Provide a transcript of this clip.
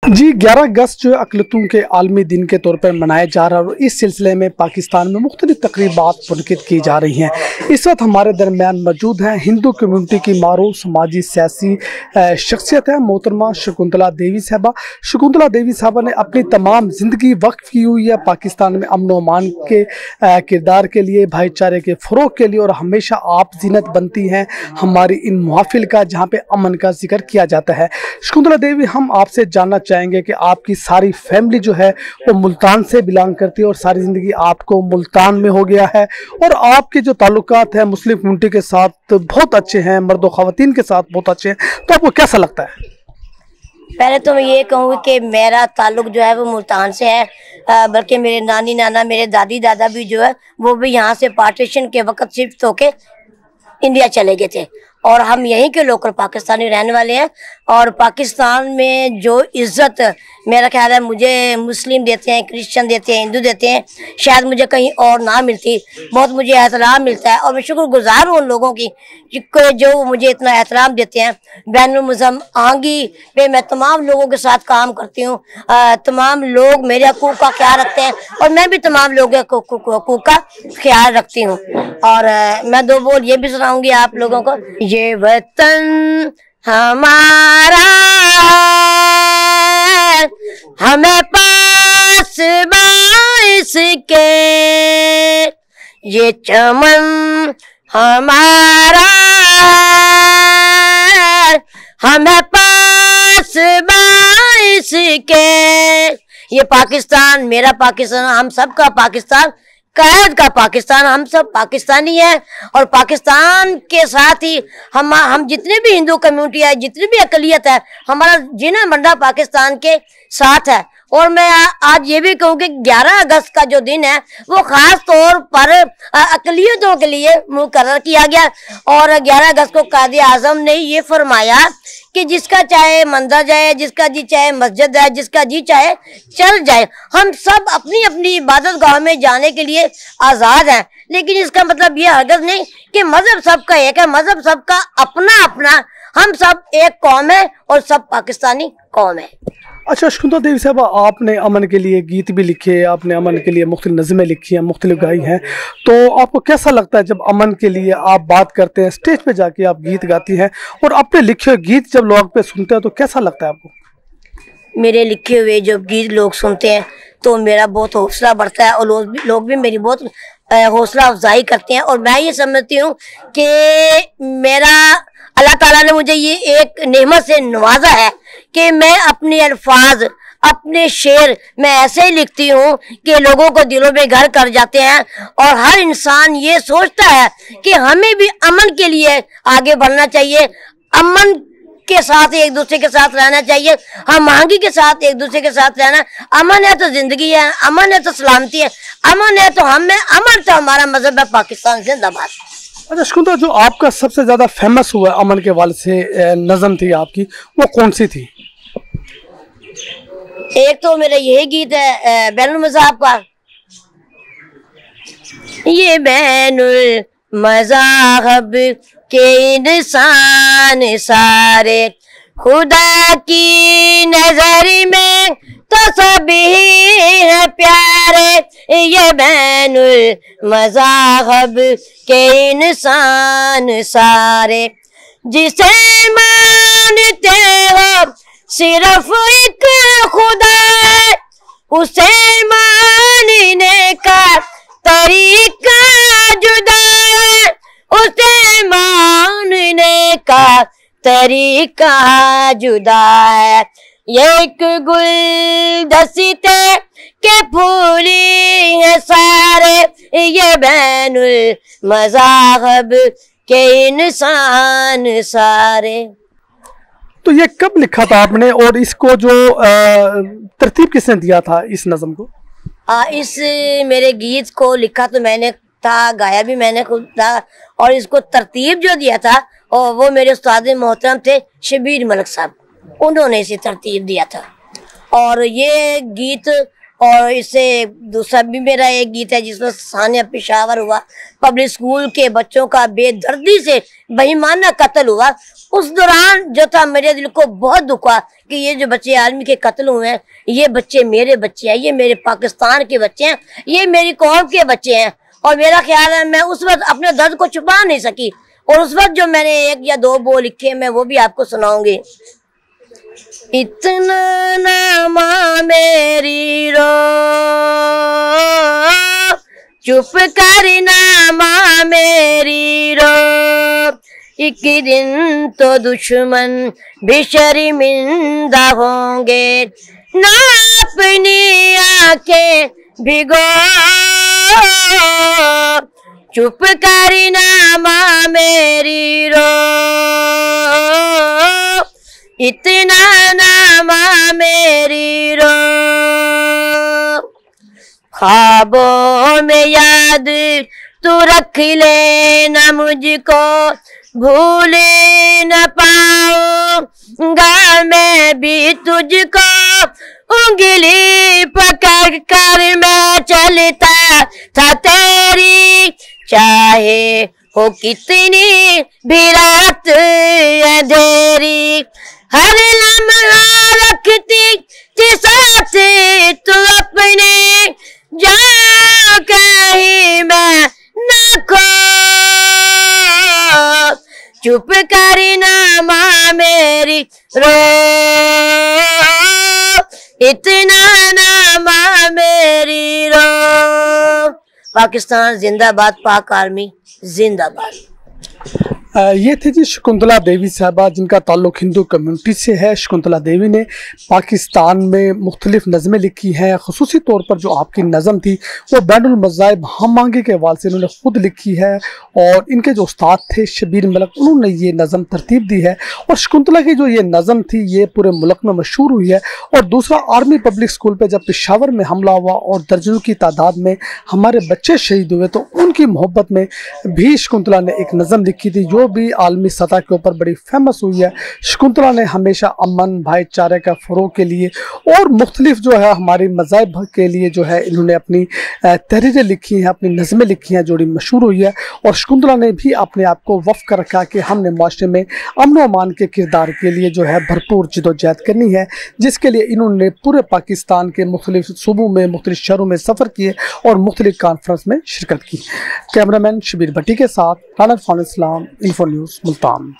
जी 11 अगस्त जो अक़लियतों के आलमी दिन के तौर पर मनाया जा रहा है और इस सिलसिले में पाकिस्तान में मुख्तलिफ तक़रीबात मुनक़िद की जा रही हैं। इस वक्त हमारे दरमियान मौजूद हैं हिंदू कम्यूनिटी की मारूफ समाजी सियासी शख्सियत है मोहतरमा शकुंतला देवी साहबा। शकुंतला देवी साहबा ने अपनी तमाम ज़िंदगी वक्फ की हुई है पाकिस्तान में अमन व अमान के किरदार के लिए, भाईचारे के फ़रोग़ के लिए, और हमेशा आप ज़ीनत बनती हैं हमारी इन महफ़िल का जहाँ पर अमन का जिक्र किया जाता है। शकुंतला देवी, हम आपसे जानना चाहेंगे कि आपकी सारी फैमिली जो है वो मुल्तान से बिलोंग करती है और सारी ज़िंदगी आपको मुल्तान में हो गया है, और आपके जो ताल्लुकात हैं मुस्लिम कम्यूनिटी के साथ बहुत अच्छे हैं, मर्द व ख़वातीन के साथ बहुत अच्छे हैं, तो आपको कैसा लगता है? पहले तो मैं ये कहूँगी कि मेरा ताल्लुक जो है वो मुल्तान से है, बल्कि मेरे नानी नाना, मेरे दादी दादा भी जो है वो भी यहाँ से पार्टीशन के वक्त शिफ्ट होके इंडिया चले गए थे, और हम यहीं के लोकल पाकिस्तानी रहने वाले हैं। और पाकिस्तान में जो इज़्ज़त मेरा ख्याल है मुझे मुस्लिम देते हैं, क्रिश्चियन देते हैं, हिंदू देते हैं, शायद मुझे कहीं और ना मिलती। बहुत मुझे एहतराम मिलता है और मैं शुक्रगुज़ार हूँ उन लोगों की जो मुझे इतना एहतराम देते हैं। बैनुल मुज़म्म आंगी पे मैं तमाम लोगों के साथ काम करती हूँ, तमाम लोग मेरे हकूक़ का ख्याल रखते हैं और मैं भी तमाम लोगों के हकूक़ का ख्याल रखती हूँ। और मैं दो बोल ये भी सुनाऊँगी आप लोगों को। ये वतन हमारा है, हमें पास बाइस के, ये चमन हमारा है, हमें पास बाइस के। ये पाकिस्तान मेरा पाकिस्तान, हम सब का पाकिस्तान, कैद का पाकिस्तान, हम सब पाकिस्तानी हैं। और पाकिस्तान के साथ ही हम जितने भी हिंदू कम्युनिटी है, जितनी भी अक़लियत है, हमारा जीना मरना पाकिस्तान के साथ है। और मैं आज ये भी कहूँ कि 11 अगस्त का जो दिन है वो ख़ास तौर पर अक़लियतों के लिए मुकर्रर किया गया। और 11 अगस्त को कायदे आज़म ने ये फरमाया कि जिसका चाहे मंदिर जाए, जिसका जी चाहे मस्जिद जाए, जिसका जी चाहे चल जाए, हम सब अपनी अपनी इबादत गाह में जाने के लिए आज़ाद हैं। लेकिन इसका मतलब ये हरगिज़ नहीं कि मज़हब सबका एक है, मज़हब सबका अपना अपना, हम सब एक कौम है और सब पाकिस्तानी कौम है। अच्छा शकुंतला देवी साहबा, आपने अमन के लिए गीत भी लिखे, आपने अमन के लिए मुख्तलिफ नज़में लिखी हैं, मुख्तलिफ गाई हैं, तो आपको कैसा लगता है जब अमन के लिए आप बात करते हैं, स्टेज पे जाके आप गीत गाती हैं और अपने लिखे हुए गीत जब लोग पे सुनते हैं तो कैसा लगता है आपको? मेरे लिखे हुए जब गीत लोग सुनते हैं तो मेरा बहुत हौसला बढ़ता है और लोग भी मेरी बहुत हौसला अफजाई करते हैं। और मैं ये समझती हूँ कि मेरा अल्लाह ताला ने मुझे ये एक नेमत से नवाजा है कि मैं अपने अल्फाज, अपने शेर मैं ऐसे ही लिखती हूँ कि लोगों को दिलों में घर कर जाते हैं। और हर इंसान ये सोचता है कि हमें भी अमन के लिए आगे बढ़ना चाहिए, अमन के साथ एक दूसरे के साथ रहना चाहिए, हम आंगी के साथ एक दूसरे के साथ रहना। अमन है तो जिंदगी है, अमन है तो सलामती है, अमन है तो हम है, अमन तो हमारा मजहब है, पाकिस्तान जिंदाबाद। अच्छा शकुंतला, जो आपका सबसे ज़्यादा फेमस हुआ अमन के वाले से नज़म थी आपकी, वो कौन सी थी? एक तो मेरा यही गीत है बैनुल मज़ाहब का, ये बैनुल मज़ाहब के इंसान सारे खुदा की नजर में तो सभी है प्यारे, ये बैनुल मज़ाहब के इंसान सारे, जिसे मानते हो सिर्फ एक खुदा है, उसे मानने का तरीका जुदा है, उसे मानने का तरीका जुदा है। एक गुलदस्ते के फूली है सारे, ये बैनुल मज़ाहब के इंसान सारे। तो ये कब लिखा था आपने और इसको जो तरतीब किसने दिया था इस नज़म को? इस मेरे गीत को लिखा तो मैंने था, गाया भी मैंने खुद था, और इसको तरतीब जो दिया था और वो मेरे उस्ताद मोहतरम थे शबीर मलिक साहब, उन्होंने इसे तरतीब दिया था। और ये गीत और इससे दूसरा भी मेरा एक गीत है जिसमें सानिया पेशावर हुआ, पब्लिक स्कूल के बच्चों का बेदर्दी से बेईमाना कत्ल हुआ। उस दौरान जो था मेरे दिल को बहुत दुख हुआ कि ये जो बच्चे आर्मी के कत्ल हुए हैं, ये बच्चे मेरे बच्चे हैं, ये मेरे पाकिस्तान के बच्चे हैं, ये मेरी कौम के बच्चे हैं। और मेरा ख्याल है मैं उस वक्त अपने दर्द को छुपा नहीं सकी, और उस वक्त जो मैंने 1 या 2 बोल लिखे मैं वो भी आपको सुनाऊंगी। इतना ना माँ मेरी रो, चुप करना माँ मेरी रो, एक दिन तो दुश्मन भी शर्मिंदा होंगे, ना अपनी आंखें भिगो, चुप करना माँ मेरी रो, इतना ना माँ मेरी रो। ख्वाबों में याद तू रख लेना मुझको, भूल न पाऊंगा मैं भी तुझको, उंगली पकड़ कर मैं चलता था तेरी, चाहे हो कितनी भी रात अंधेरी, हर लम्हा रखती थी साथ तू अपने, जा कहीं मैं न खो, चुप करना माँ मेरी रो, इतना ना माँ मेरी रो। पाकिस्तान जिंदाबाद, पाक आर्मी जिंदाबाद। ये थे जी शकुंतला देवी साहबा, जिनका ताल्लुक़ हिंदू कम्युनिटी से है। शकुंतला देवी ने पाकिस्तान में मुख्तलिफ नज़में लिखी हैं। ख़ुसूसी तौर पर जो आपकी नज़म थी वो बैनुल मज़ाहिब हम मांगे के हवाले से इन्होंने ख़ुद लिखी है, और इनके जो उस्ताद थे शबीर मलिक, उन्होंने ये नज़म तरतीब दी है। और शकुंतला की जो ये नज़म थी ये पूरे मुल्क में मशहूर हुई है। और दूसरा, आर्मी पब्लिक स्कूल पर जब पेशावर में हमला हुआ और दर्जनों की तादाद में हमारे बच्चे शहीद हुए, तो उनकी मोहब्बत में भी शकुंतला ने एक नज़म लिखी थी जो भी आलमी सतह के ऊपर बड़ी फेमस हुई है। शकुंतला ने हमेशा अमन भाईचारे का फ़रोग़ के लिए और मुख्तलिफ जो है हमारी मज़ाहिब के लिए जो है इन्होंने अपनी तहरीरें लिखी हैं, अपनी नज़में लिखी हैं, जो मशहूर हुई है। और शकुंतला ने भी अपने आप को वफ़ कर रखा कि हमने माशरे में अमन व अमान के किरदार के लिए जो है भरपूर जदोजहद करनी है, जिसके लिए इन्होंने पूरे पाकिस्तान के मुख्तलिफ सूबों में, मुख्तलिफ शहरों में सफ़र किए और मुख्तलिफ कॉन्फ्रेंस में शिरकत की। कैमरामैन शबीर भट्टी के साथ राना फान इस्लाम, इन्फो न्यूज़ मुल्तान।